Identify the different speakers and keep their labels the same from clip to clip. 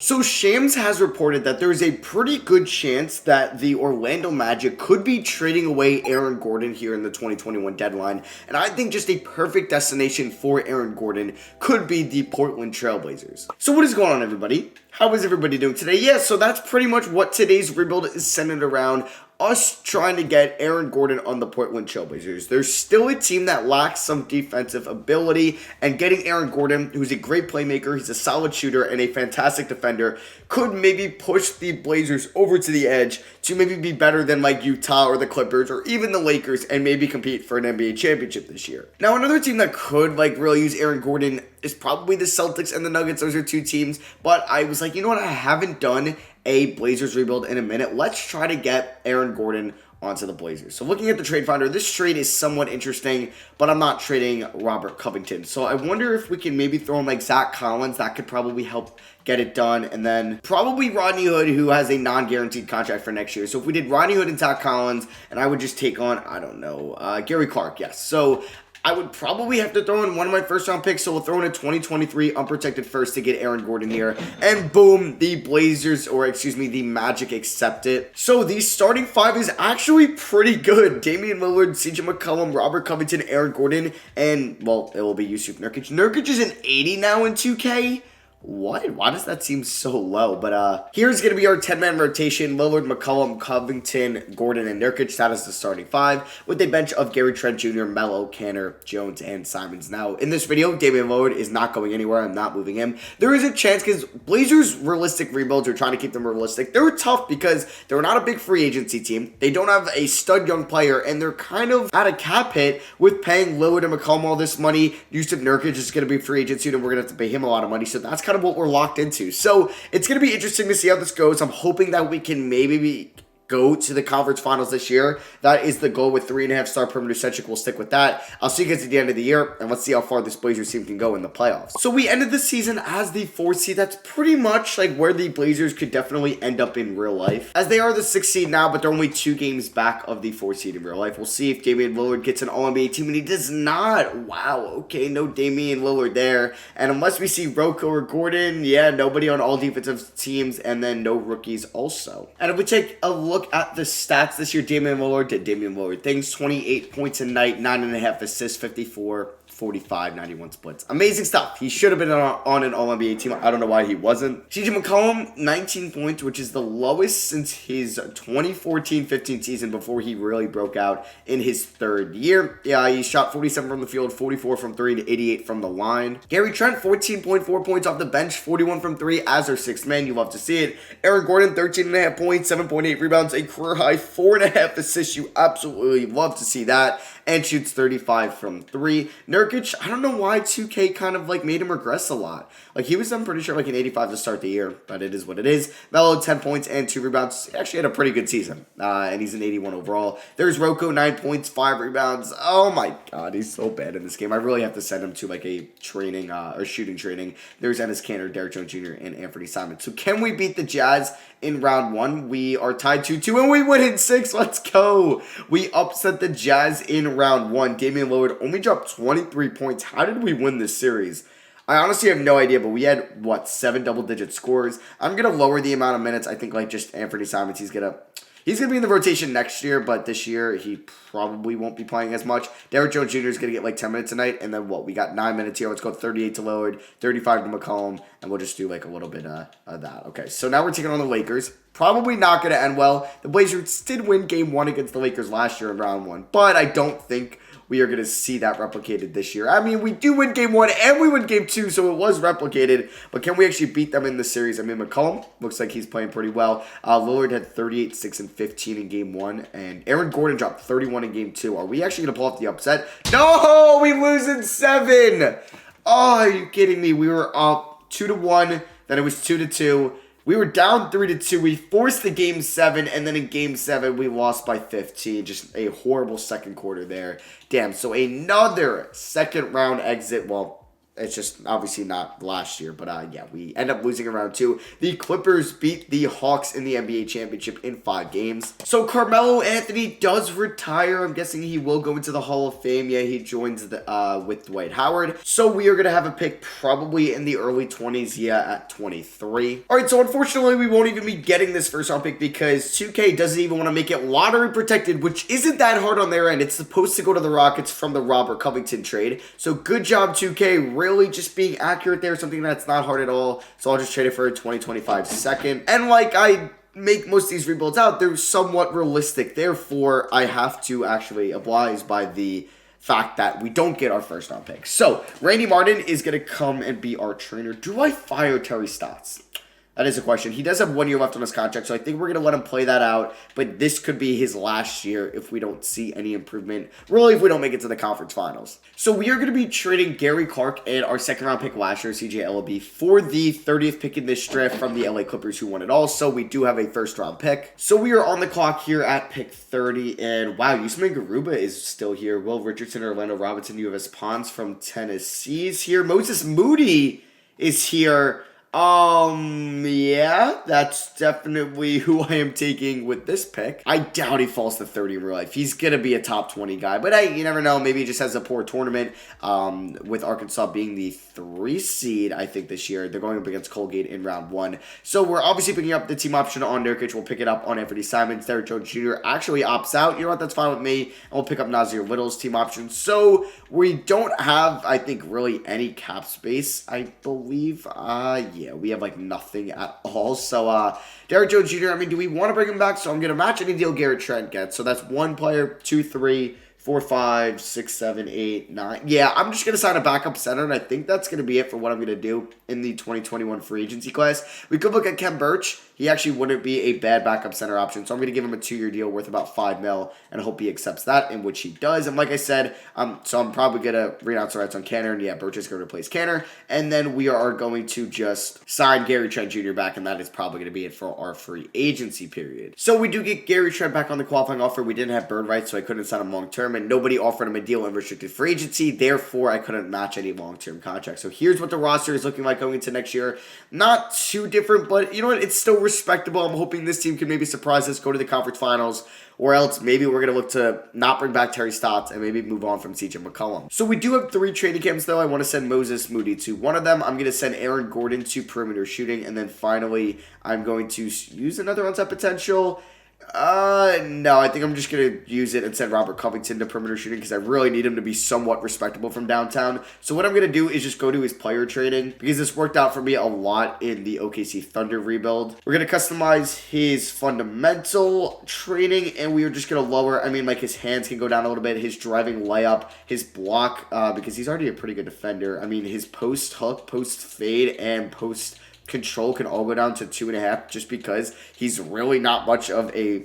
Speaker 1: So Shams has reported that there is a pretty good chance that the Orlando Magic could be trading away Aaron Gordon here in the 2021 deadline. And I think just a perfect destination for Aaron Gordon could be the Portland Trailblazers. So what is going on, everybody? How is everybody doing today? Yeah, so that's pretty much what today's rebuild is centered around. Us trying to get Aaron Gordon on the Portland Trailblazers. There's still a team that lacks some defensive ability, and getting Aaron Gordon, who's a great playmaker, he's a solid shooter, and a fantastic defender, could maybe push the Blazers over to the edge to maybe be better than like Utah or the Clippers or even the Lakers and maybe compete for an NBA championship this year. Now, another team that could like really use Aaron Gordon is probably the Celtics and the Nuggets. Those are two teams, but I was like, you know what, I haven't done a Blazers rebuild in a minute. Let's try to get Aaron Gordon onto the Blazers. So looking at the trade finder, this trade is somewhat interesting, but I'm not trading Robert Covington. So I wonder if we can maybe throw in like Zach Collins. That could probably help get it done. And then probably Rodney Hood, who has a non-guaranteed contract for next year. So if we did Rodney Hood and Zach Collins, and I would just take on, I don't know, Gary Clark, yes. So I would probably have to throw in one of my first-round picks, so we'll throw in a 2023 unprotected first to get Aaron Gordon here. And boom, the Blazers, or excuse me, the Magic accept it. So the starting five is actually pretty good. Damian Lillard, CJ McCollum, Robert Covington, Aaron Gordon, and, well, it will be Yusuf Nurkic. Nurkic is an 80 now in 2K. What? Why does that seem so low? But here's going to be our 10-man rotation. Lillard, McCollum, Covington, Gordon, and Nurkic. That is the starting five with a bench of Gary Trent Jr., Melo, Canner, Jones, and Simons. Now, in this video, Damian Lillard is not going anywhere. I'm not moving him. There is a chance because Blazers' realistic rebuilds, are trying to keep them realistic. They're tough because they're not a big free agency team. They don't have a stud young player, and they're kind of at a cap hit with paying Lillard and McCollum all this money. Yusuf Nurkic is going to be free agent soon, and we're going to have to pay him a lot of money. So that's kind of what we're locked into. So it's going to be interesting to see how this goes. I'm hoping that we can maybe go to the conference finals this year. That is the goal with 3.5-star perimeter centric. We'll stick with that. I'll see you guys at the end of the year, and let's see how far this Blazers team can go in the playoffs. So we ended the season as the 4th seed. That's pretty much like where the Blazers could definitely end up in real life, as they are the 6th seed now, but they're only 2 games back of the 4th seed in real life. We'll see if Damian Lillard gets an All-NBA team, and he does not. Wow, okay, no Damian Lillard there. And unless we see Rocco or Gordon, yeah, nobody on all defensive teams, and then no rookies also. And if we take a look at the stats this year, Damian Lillard did Damian Lillard things. 28 points a night, 9.5 assists, 54, 45, 91 splits. Amazing stuff. He should have been on an All-NBA team. I don't know why he wasn't. CJ McCollum, 19 points, which is the lowest since his 2014-15 season before he really broke out in his 3rd year. Yeah, he shot 47 from the field, 44 from 3, and 88 from the line. Gary Trent, 14.4 points off the bench, 41 from 3 as our 6th man. You love to see it. Aaron Gordon, 13.5 points, 7.8 rebounds, a career high 4.5 assists. You absolutely love to see that. And shoots 35 from 3. Nurkic, I don't know why 2K kind of like made him regress a lot. Like he was, I'm pretty sure, like an 85 to start the year, but it is what it is. Melo, 10 points and 2 rebounds. He actually had a pretty good season, and he's an 81 overall. There's Rocco, 9 points, 5 rebounds. Oh my god, he's so bad in this game. I really have to send him to like a training or shooting training. There's Ennis Canner, Derek Jones Jr., and Anthony Simons. So can we beat the Jazz in round 1? We are tied 2-2, and we win in 6. Let's go. We upset the Jazz in round 1. Damian Lillard only dropped 23 points. How did we win this series? I honestly have no idea, but we had, 7 double-digit scores. I'm going to lower the amount of minutes. I think, like, just Anthony Simons, he's going to be in the rotation next year, but this year he probably won't be playing as much. Derek Jones Jr. is going to get, like, 10 minutes a night, and then, we got 9 minutes here. Let's go 38 to Lillard, 35 to McCollum, and we'll just do, like, a little bit of that. Okay, so now we're taking on the Lakers. Probably not going to end well. The Blazers did win Game 1 against the Lakers last year in round 1, but I don't think we are going to see that replicated this year. I mean, we do win Game 1 and we win Game 2, so it was replicated. But can we actually beat them in the series? I mean, McCollum looks like he's playing pretty well. Lillard had 38, 6, and 15 in Game 1. And Aaron Gordon dropped 31 in Game 2. Are we actually going to pull off the upset? No! We lose in 7! Oh, are you kidding me? We were up 2-1. Then it was 2-2. We were down 3-2. We forced the Game 7, and then in Game 7, we lost by 15. Just a horrible second quarter there. Damn, so another second round exit. Well, It's just obviously not last year, but yeah, we end up losing in round 2. The Clippers beat the Hawks in the NBA championship in 5 games. So Carmelo Anthony does retire. I'm guessing he will go into the Hall of Fame. Yeah, he joins with Dwight Howard. So we are going to have a pick probably in the early 20s, yeah, at 23. All right, so unfortunately, we won't even be getting this first round pick because 2K doesn't even want to make it lottery protected, which isn't that hard on their end. It's supposed to go to the Rockets from the Robert Covington trade. So good job, 2K, really just being accurate there, something that's not hard at all. So I'll just trade it for a 2025 second. And like I make most of these rebuilds out, they're somewhat realistic. Therefore, I have to actually oblige by the fact that we don't get our first round pick. So Randy Martin is going to come and be our trainer. Do I fire Terry Stotts? That is a question. He does have 1 year left on his contract, so I think we're going to let him play that out. But this could be his last year if we don't see any improvement. Really, if we don't make it to the conference finals. So we are going to be trading Gary Clark and our second round pick last year, CJ Ellaby, for the 30th pick in this draft from the LA Clippers who won it all. So we do have a first round pick. So we are on the clock here at pick 30. And wow, Usman Garuba is still here. Will Richardson, Orlando Robinson, U.S. Pons from Tennessee's here. Moses Moody is here. Yeah, that's definitely who I am taking with this pick. I doubt he falls to 30 in real life. He's going to be a top 20 guy, but hey, you never know. Maybe he just has a poor tournament, with Arkansas being the 3 seed, I think, this year. They're going up against Colgate in round 1. So we're obviously picking up the team option on Nurkic. We'll pick it up on Anthony Simons. Derrick Jones Jr. actually opts out. You know what? That's fine with me. And we'll pick up Nasir Little's team option. So we don't have, I think, really any cap space, I believe. Yeah, we have like nothing at all. So Derrick Jones Jr., I mean, do we want to bring him back? So I'm going to match any deal Garrett Trent gets. So that's 1 player, 2, 3, 4, 5, 6, 7, 8, 9. Yeah, I'm just going to sign a backup center, and I think that's going to be it for what I'm going to do in the 2021 free agency class. We could look at Kem Birch. He actually wouldn't be a bad backup center option, so I'm going to give him a 2-year deal worth about $5 million, and I hope he accepts that, in which he does. And like I said, so I'm probably going to renounce the rights on Canner, and yeah, Birch is going to replace Canner, and then we are going to just sign Gary Trent Jr. back, and that is probably going to be it for our free agency period. So we do get Gary Trent back on the qualifying offer. We didn't have bird rights, so I couldn't sign him long-term, and nobody offered him a deal in restricted free agency. Therefore, I couldn't match any long-term contracts. So here's what the roster is looking like going into next year. Not too different, but you know what? It's still respectable. I'm hoping this team can maybe surprise us, go to the conference finals, or else maybe we're going to look to not bring back Terry Stotts and maybe move on from CJ McCollum. So we do have 3 training camps, though. I want to send Moses Moody to one of them. I'm going to send Aaron Gordon to perimeter shooting. And then finally, I'm going to use another onside potential. No, I think I'm just going to use it and send Robert Covington to perimeter shooting because I really need him to be somewhat respectable from downtown. So what I'm going to do is just go to his player trading because this worked out for me a lot in the OKC Thunder rebuild. We're going to customize his fundamental training and we are just going to lower, like his hands can go down a little bit, his driving layup, his block, because he's already a pretty good defender. His post hook, post fade, and post control can all go down to 2.5 just because he's really not much of a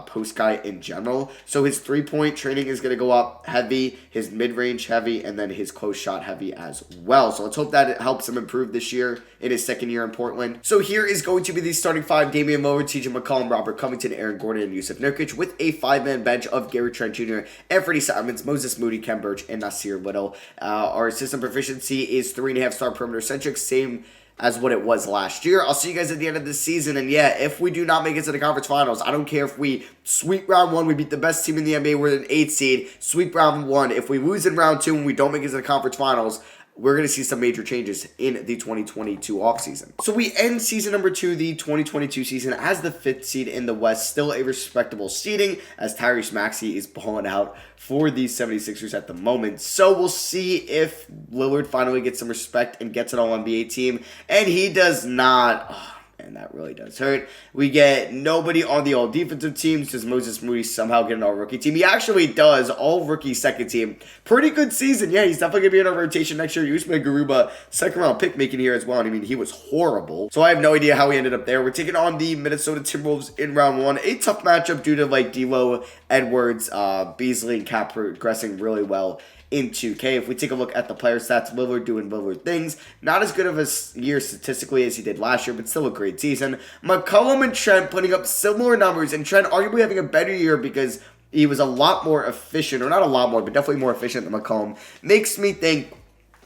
Speaker 1: post guy in general. So his 3-point training is going to go up heavy, his mid-range heavy, and then his close shot heavy as well. So let's hope that it helps him improve this year in his second year in Portland. So here is going to be the starting 5: Damian Lillard, TJ McCollum, Robert Covington, Aaron Gordon, and Yusuf Nurkic, with a 5-man bench of Gary Trent Jr., Anthony Simons, Moses Moody, Kem Birch, and Nasir Little. Our system proficiency is 3.5-star perimeter centric, same as what it was last year. I'll see you guys at the end of the season. And yeah, if we do not make it to the conference finals, I don't care if we sweep round 1, we beat the best team in the NBA, we're an 8th seed, sweep round 1. If we lose in round 2 and we don't make it to the conference finals, we're going to see some major changes in the 2022 offseason. So we end season number 2, the 2022 season, as the 5th seed in the West. Still a respectable seeding, as Tyrese Maxey is balling out for the 76ers at the moment. So we'll see if Lillard finally gets some respect and gets an All-NBA team. And he does not. Oh, man, that really does hurt. We get nobody on the all-defensive teams. Does Moses Moody somehow get an all-rookie team? He actually does. All-rookie second team. Pretty good season. Yeah, he's definitely going to be in our rotation next year. Usman Garuba, second-round pick making here as well. He was horrible. So I have no idea how he ended up there. We're taking on the Minnesota Timberwolves in round 1. A tough matchup due to D'Lo, Edwards, Beasley, and Cap progressing really well in 2K. If we take a look at the player stats, Lillard doing Lillard things. Not as good of a year statistically as he did last year, but still a great season. McCollum and Trent putting up similar numbers, and Trent arguably having a better year because he was a lot more efficient, or not a lot more, but definitely more efficient than McCollum. Makes me think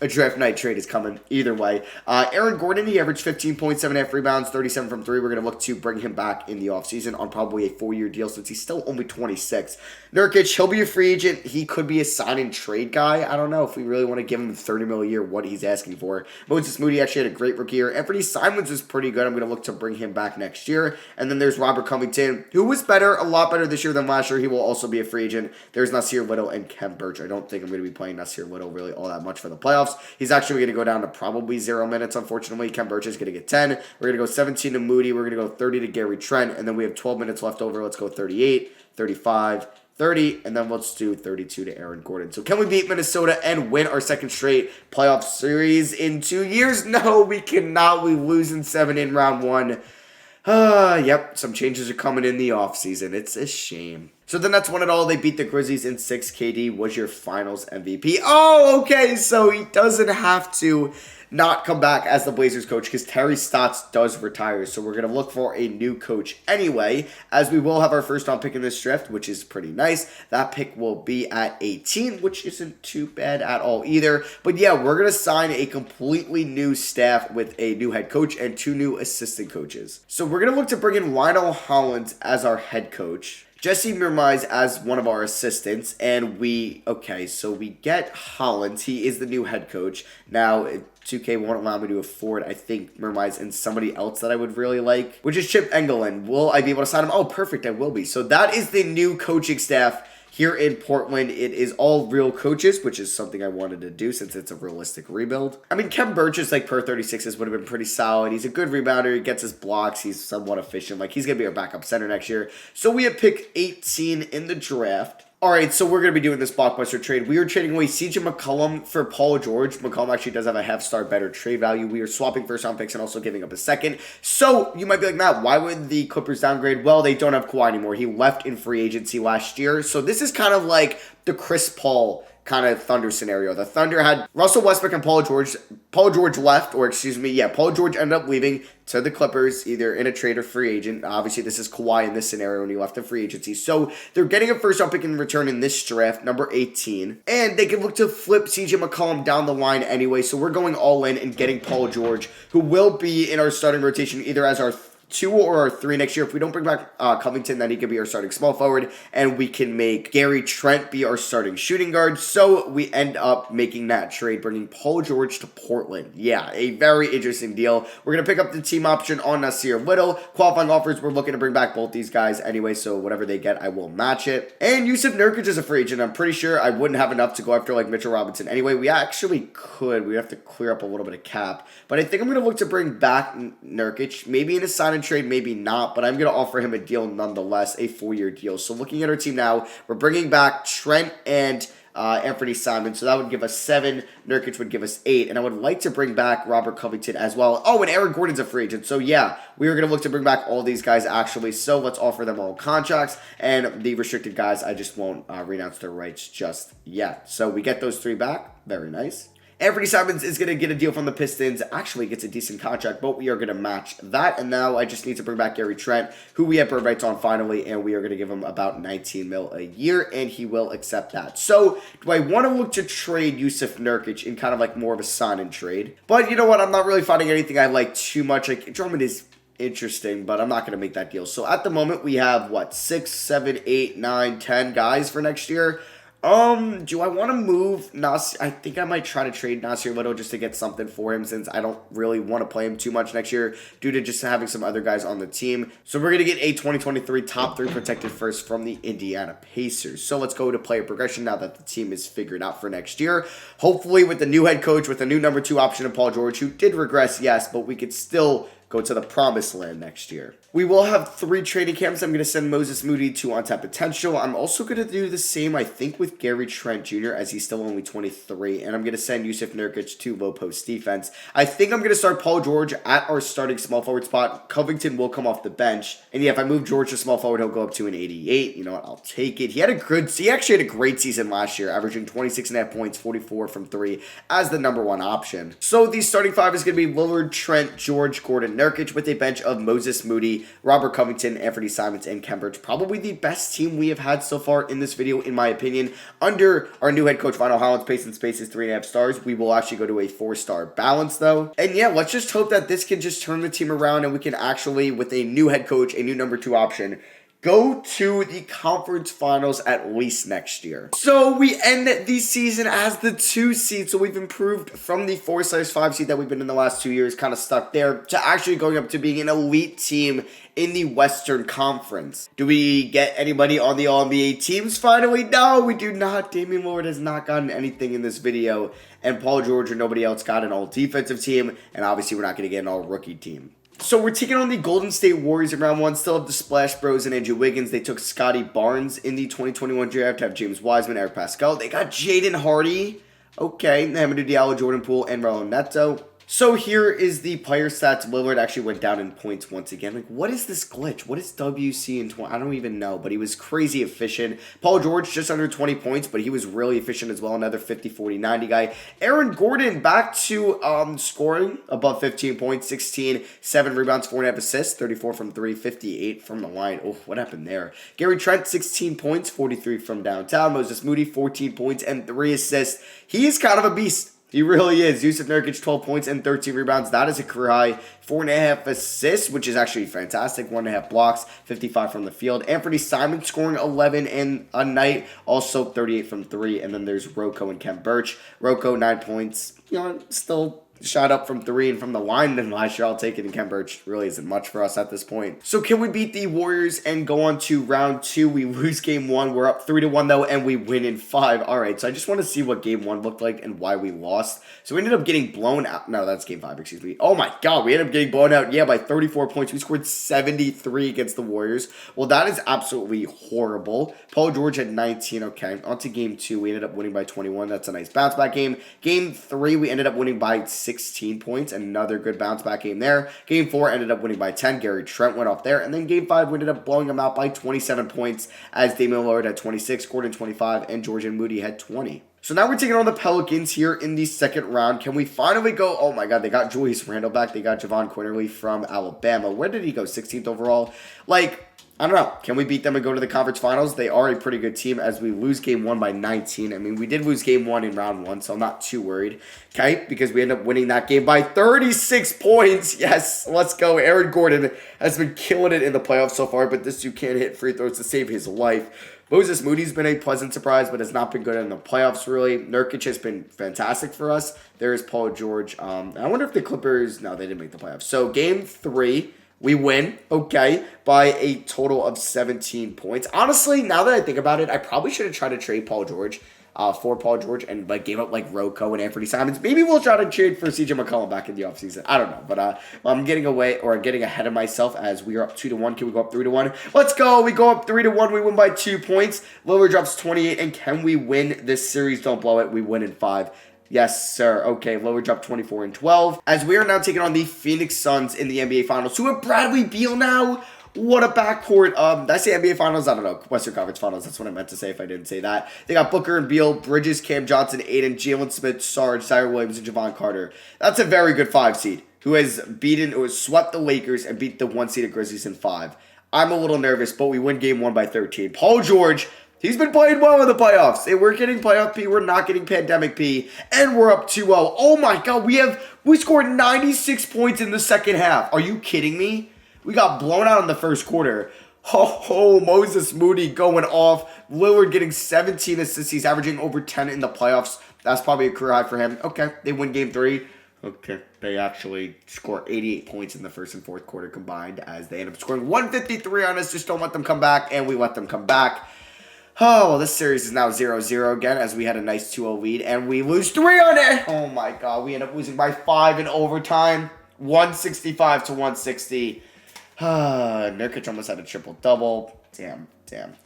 Speaker 1: a draft night trade is coming either way. Aaron Gordon, he averaged 15 points, 7.5 rebounds, 37 from 3. We're going to look to bring him back in the offseason on probably a 4-year deal since he's still only 26. Nurkic, he'll be a free agent. He could be a sign and trade guy. I don't know if we really want to give him $30 million a year, what he's asking for. Moses Moody actually had a great rookie year. Anthony Simons was pretty good. I'm going to look to bring him back next year. And then there's Robert Covington, who was better, a lot better this year than last year. He will also be a free agent. There's Nasir Little and Khem Birch. I don't think I'm going to be playing Nasir Little really all that much for the playoffs. He's actually going to go down to probably 0 minutes, unfortunately. Khem Birch is going to get 10. We're going to go 17 to Moody. We're going to go 30 to Gary Trent. And then we have 12 minutes left over. Let's go 38, 35, 30, and then let's do 32 to Aaron Gordon. So can we beat Minnesota and win our second straight playoff series in 2 years? No, we cannot. We lose in 7 in round 1. Yep, some changes are coming in the offseason. It's a shame. So the Nets won it all. They beat the Grizzlies in 6. KD was your finals MVP. Oh, okay, so he doesn't have to not come back as the Blazers coach because Terry Stotts does retire. So we're going to look for a new coach anyway, as we will have our first round pick in this draft, which is pretty nice. That pick will be at 18, which isn't too bad at all either. But yeah, we're going to sign a completely new staff with a new head coach and 2 new assistant coaches. So we're going to look to bring in Lionel Hollins as our head coach, Jesse Mirmais as one of our assistants, and we get Hollins. He is the new head coach. Now, 2K won't allow me to afford, I think, Mirmais and somebody else that I would really like, which is Chip Engelland. Will I be able to sign him? Oh, perfect, I will be. So that is the new coaching staff here in Portland. It is all real coaches, which is something I wanted to do since it's a realistic rebuild. I mean, Khem Birch is like per 36s would have been pretty solid. He's a good rebounder. He gets his blocks. He's somewhat efficient. Like, he's going to be our backup center next year. So we have pick 18 in the draft. All right, so we're going to be doing this blockbuster trade. We are trading away CJ McCollum for Paul George. McCollum actually does have a half-star better trade value. We are swapping first-round picks and also giving up a second. So you might be like, Matt, why would the Clippers downgrade? Well, they don't have Kawhi anymore. He left in free agency last year. So this is kind of like the Chris Paul kind of Thunder scenario. The Thunder had Russell Westbrook and Paul George. Paul George left, or Paul George ended up leaving to the Clippers, either in a trade or free agent. Obviously, this is Kawhi in this scenario when he left in free agency. So they're getting a first round pick in return in this draft, number 18. And they can look to flip CJ McCollum down the line anyway. So we're going all in and getting Paul George, who will be in our starting rotation either as our 2 or our 3 next year. If we don't bring back Covington, then he could be our starting small forward, and we can make Gary Trent be our starting shooting guard. So we end up making that trade, bringing Paul George to Portland. Yeah, a very interesting deal. We're going to pick up the team option on Nasir Little. Qualifying offers, we're looking to bring back both these guys anyway, so whatever they get, I will match it. And Yusuf Nurkic is a free agent. I'm pretty sure I wouldn't have enough to go after like Mitchell Robinson anyway. We actually could. We have to clear up a little bit of cap. But I think I'm going to look to bring back Nurkic, maybe in a sign and trade, maybe not, but I'm going to offer him a deal nonetheless, a 4-year deal. So looking at our team now, we're bringing back Trent and Anthony Simons, so that would give us 7. Nurkic would give us 8, and I would like to bring back Robert Covington as well. Oh, and Aaron Gordon's a free agent, so yeah, we are going to look to bring back all these guys actually, so let's offer them all contracts, and the restricted guys, I just won't renounce their rights just yet. So we get those 3 back, very nice. Anthony Simons is going to get a deal from the Pistons. Actually gets a decent contract, but we are going to match that. And now I just need to bring back Gary Trent, who we have bird rights on finally, and we are going to give him about $19 million a year, and he will accept that. So do I want to look to trade Yusuf Nurkic in kind of like more of a sign and trade? But you know what? I'm not really finding anything I like too much. Like, Drummond is interesting, but I'm not going to make that deal. So at the moment, we have, 6, 7, 8, 9, 10 guys for next year. Do I want to move Nasir? I think I might try to trade Nasir Little just to get something for him, since I don't really want to play him too much next year due to just having some other guys on the team. So we're going to get a 2023 top 3 protected first from the Indiana Pacers. So let's go to player progression now that the team is figured out for next year. Hopefully with the new head coach, with the new number 2 option of Paul George, who did regress, yes, but we could still go to the promised land next year. We will have 3 training camps. I'm going to send Moses Moody to on-tap potential. I'm also going to do the same, I think, with Gary Trent Jr., as he's still only 23, and I'm going to send Yusuf Nurkic to low post defense. I think I'm going to start Paul George at our starting small forward spot. Covington will come off the bench, and yeah, if I move George to small forward, he'll go up to an 88. You know what? I'll take it. He actually had a great season last year, averaging 26.5 points, 44 from 3 as the number 1 option. So the starting 5 is going to be Lillard, Trent, George, Gordon, Nurkic with a bench of Moses Moody, Robert Covington, Anthony Simons, and Kem Birch. Probably the best team we have had so far in this video, in my opinion. Under our new head coach, Final Hollins, pace and space is 3.5 stars. We will actually go to a 4-star balance, though. And yeah, let's just hope that this can just turn the team around and we can actually, with a new head coach, a new number 2 option, go to the conference finals at least next year. So we end the season as the 2 seed. So we've improved from the 4/5 seed that we've been in the last 2 years, kind of stuck there, to actually going up to being an elite team in the Western Conference. Do we get anybody on the All-NBA teams finally? No, we do not. Damian Lillard has not gotten anything in this video. And Paul George or nobody else got an all-defensive team. And obviously we're not going to get an all-rookie team. So we're taking on the Golden State Warriors in round 1. Still have the Splash Bros and Andrew Wiggins. They took Scotty Barnes in the 2021 draft to have James Wiseman, Eric Pascal. They got Jaden Hardy. Okay. Hamidou Diallo, Jordan Poole, and Raul Neto. So here is the player stats. Lillard actually went down in points once again. Like, what is this glitch? What is WC in 20? I don't even know, but he was crazy efficient. Paul George just under 20 points, but he was really efficient as well. Another 50, 40, 90 guy. Aaron Gordon back to scoring above 15 points, 16, 7 rebounds, 4.5 assists, 34 from 3, 58 from the line. Oh, what happened there? Gary Trent, 16 points, 43 from downtown. Moses Moody, 14 points and 3 assists. He is kind of a beast. He really is. Yusuf Nurkic, 12 points and 13 rebounds. That is a career high. 4.5 assists, which is actually fantastic. 1.5 blocks, 55 from the field. Anthony Simons scoring 11 in a night. Also 38 from 3. And then there's Rocco and Kem Birch. Rocco, 9 points. You know, still shot up from 3 and from the line than last year. I'll take it. And Kem Birch really isn't much for us at this point. So can we beat the Warriors and go on to round 2? We lose game 1. We're up 3-1 though, and we win in 5. All right, so I just want to see what game 1 looked like and why we lost. So we ended up getting blown out. No, that's game 5, excuse me. Oh my God, we ended up getting blown out, yeah, by 34 points. We scored 73 against the Warriors. Well, that is absolutely horrible. Paul George had 19. Okay, on to game 2. We ended up winning by 21. That's a nice bounce back game. Game 3, we ended up winning by 16 points. Another good bounce back game there. Game 4 ended up winning by 10. Gary Trent went off there. And then game 5, we ended up blowing them out by 27 points as Damian Lillard had 26, Gordon 25, and Jordan Moody had 20. So now we're taking on the Pelicans here in the second round. Can we finally go? Oh my God, they got Julius Randle back. They got Javon Quinterly from Alabama. Where did he go? 16th overall? Like, I don't know. Can we beat them and go to the conference finals? They are a pretty good team as we lose game 1 by 19. I mean, we did lose game 1 in round 1, so I'm not too worried. Okay, because we end up winning that game by 36 points. Yes, let's go. Aaron Gordon has been killing it in the playoffs so far, but this dude can't hit free throws to save his life. Moses Moody's been a pleasant surprise, but has not been good in the playoffs, really. Nurkic has been fantastic for us. There's Paul George. I wonder if the Clippers... No, they didn't make the playoffs. So, game 3, we win, okay, by a total of 17 points. Honestly, now that I think about it, I probably should have tried to trade Paul George for Paul George and like gave up like Rocco and Anthony Simons. Maybe we'll try to trade for CJ McCollum back in the offseason. I don't know, but I'm getting ahead of myself as we are up 2-1. Can we go up 3-1? Let's go. We go up 3-1. We win by 2 points. Lillard drops 28, and can we win this series? Don't blow it. We win in 5. Yes, sir. Okay, Lillard dropped 24 and 12. As we are now taking on the Phoenix Suns in the NBA Finals. Who have Bradley Beal now? What a backcourt. Did I say NBA Finals? I don't know. Western Conference Finals. That's what I meant to say if I didn't say that. They got Booker and Beal, Bridges, Cam Johnson, Aiden, Jalen Smith, Sarge, Tyler Williams, and Javon Carter. That's a very good 5 seed who has swept the Lakers and beat the 1 seeded Grizzlies in 5. I'm a little nervous, but we win game 1 by 13. Paul George, he's been playing well in the playoffs. And we're getting playoff P. We're not getting pandemic P. And we're up 2-0. Oh my God. We scored 96 points in the second half. Are you kidding me? We got blown out in the first quarter. Moses Moody going off. Lillard getting 17 assists. He's averaging over 10 in the playoffs. That's probably a career high for him. Okay, they win game 3. Okay, they actually score 88 points in the first and fourth quarter combined as they end up scoring 153 on us. Just don't let them come back, and we let them come back. Oh, well, this series is now 0-0 again as we had a nice 2-0 lead, and we lose 3 on it. Oh, my God. We end up losing by 5 in overtime, 165 to 160. Nurkic almost had a triple-double. Damn.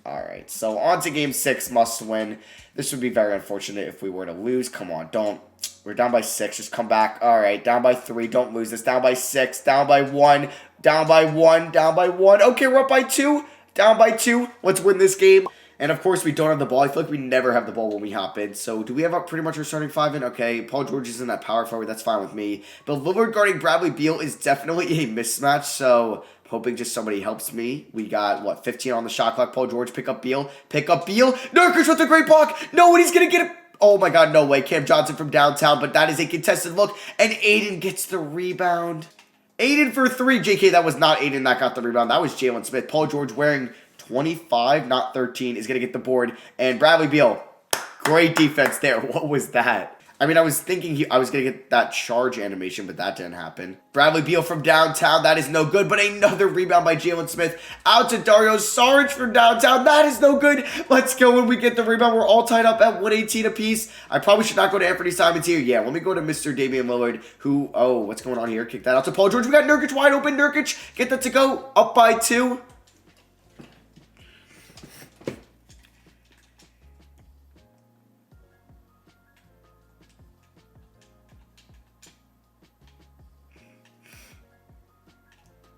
Speaker 1: All right, so on to game 6, must win. This would be very unfortunate if we were to lose. Come on, don't. We're down by 6. Just come back. All right, down by 3. Don't lose this. Down by 6. Down by 1. Down by 1. Down by 1. Okay, we're up by 2. Down by 2. Let's win this game. And of course, we don't have the ball. I feel like we never have the ball when we hop in. So do we have pretty much our starting five in? Okay, Paul George is in that power forward. That's fine with me. But Lillard guarding Bradley Beal is definitely a mismatch. So hoping just somebody helps me. We got, what, 15 on the shot clock. Paul George, pick up Beal. Pick up Beal. Nurkic with a great block. No, and he's going to get it. Oh my God, no way. Cam Johnson from downtown, but that is a contested look. And Aiden gets the rebound. Aiden for three. JK, that was not Aiden that got the rebound. That was Jalen Smith. Paul George wearing 25, not 13, is going to get the board. And Bradley Beal, great defense there. What was that? I mean, I was thinking I was going to get that charge animation, but that didn't happen. Bradley Beal from downtown. That is no good, but another rebound by Jalen Smith. Out to Dario Saric from downtown. That is no good. Let's go when we get the rebound. We're all tied up at 118 apiece. I probably should not go to Anthony Simons here. Yeah, let me go to Mr. Damian Lillard, who, oh, what's going on here? Kick that out to Paul George. We got Nurkic wide open. Nurkic, get that to go. Up by 2.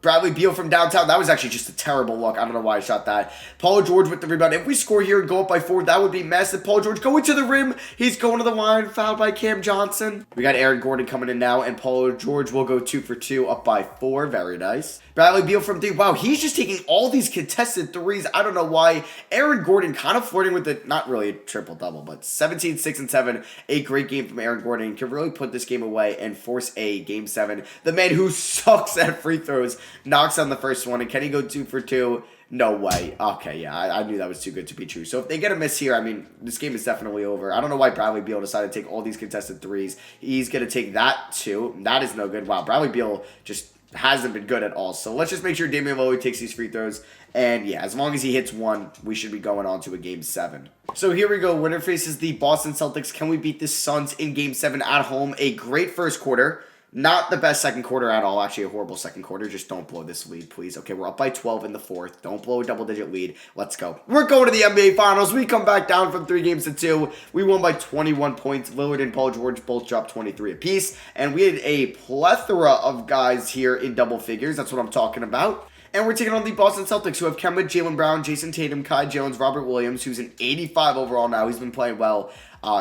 Speaker 1: Bradley Beal from downtown. That was actually just a terrible look. I don't know why I shot that. Paul George with the rebound. If we score here and go up by 4, that would be massive. Paul George going to the rim. He's going to the line. Fouled by Cam Johnson. We got Aaron Gordon coming in now, and Paul George will go 2 for 2, up by 4. Very nice. Bradley Beal from 3. Wow, he's just taking all these contested threes. I don't know why. Aaron Gordon kind of flirting with it. Not really a triple-double, but 17, 6, and 7. A great game from Aaron Gordon. Can really put this game away and force a Game 7. The man who sucks at free throws knocks on the first one. And can he go 2 for 2? No way. Okay, yeah, I knew that was too good to be true. So if they get a miss here, I mean, this game is definitely over. I don't know why Bradley Beal decided to take all these contested threes. He's going to take that too. That is no good. Wow, Bradley Beal just hasn't been good at all. So let's just make sure Damian Lillard takes these free throws. And yeah, as long as he hits one, we should be going on to a Game 7. So here we go. Winner faces the Boston Celtics. Can we beat the Suns in Game 7 at home? A great first quarter. Not the best second quarter at all. Actually, a horrible second quarter. Just don't blow this lead, please. Okay, we're up by 12 in the fourth. Don't blow a double-digit lead. Let's go. We're going to the NBA Finals. We come back down from 3 games to 2. We won by 21 points. Lillard and Paul George both dropped 23 apiece. And we had a plethora of guys here in double figures. That's what I'm talking about. And we're taking on the Boston Celtics, who have Kemba, Jaylen Brown, Jason Tatum, Kai Jones, Robert Williams, who's an 85 overall now. He's been playing well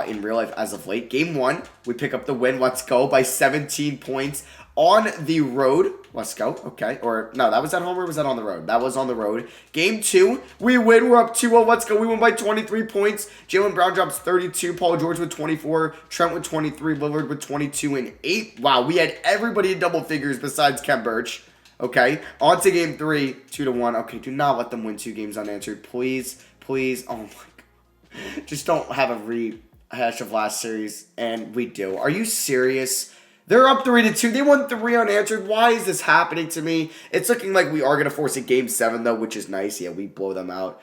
Speaker 1: in real life as of late. Game 1, we pick up the win. Let's go by 17 points on the road. Let's go. Okay. Or, no, that was at home or was that on the road? That was on the road. Game 2, we win. We're up 2-0. Let's go. We win by 23 points. Jaylen Brown drops 32. Paul George with 24. Trent with 23. Lillard with 22 and 8. Wow, we had everybody in double figures besides Kem Birch. Okay, on to Game 3, 2-1. Okay, do not let them win 2 games unanswered. Please, please. Oh, my God. Just don't have a rehash of last series, and we do. Are you serious? They're up 3-2. They won 3 unanswered. Why is this happening to me? It's looking like we are going to force a Game 7, though, which is nice. Yeah, we blow them out.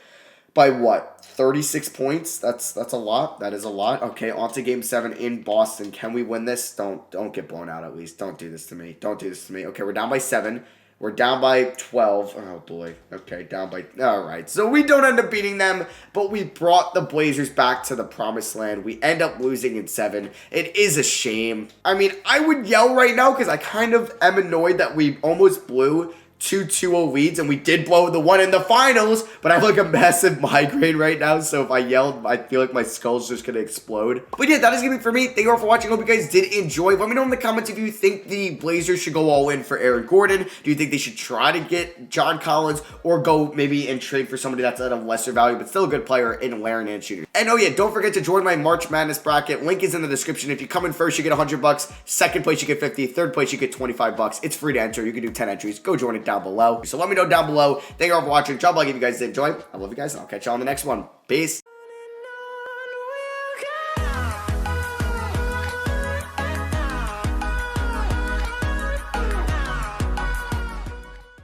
Speaker 1: By what? 36 points? That's a lot. That is a lot. Okay, on to Game 7 in Boston. Can we win this? Don't get blown out at least. Don't do this to me. Don't do this to me. Okay, we're down by 7. We're down by 12. Oh, boy. Okay, down by... All right. So we don't end up beating them, but we brought the Blazers back to the promised land. We end up losing in 7. It is a shame. I mean, I would yell right now because I kind of am annoyed that we almost blew 2-2-0 leads, and we did blow the one in the finals, but I have like a massive migraine right now, so if I yelled, I feel like my skull's just gonna explode. But yeah, that is gonna be it for me. Thank you all for watching. Hope you guys did enjoy. Let me know in the comments if you think the Blazers should go all in for Aaron Gordon. Do you think they should try to get John Collins, or go maybe and trade for somebody that's at a lesser value, but still a good player in Laren and Shooter? And oh yeah, don't forget to join my March Madness bracket. Link is in the description. If you come in first, you get $100. Second place, you get 50. Third place, you get $25. It's free to enter. You can do 10 entries. Go join it down below. So let me know down below. Thank you all for watching. Drop a like if you guys did enjoy. I love you guys, and I'll catch you on the next one. Peace.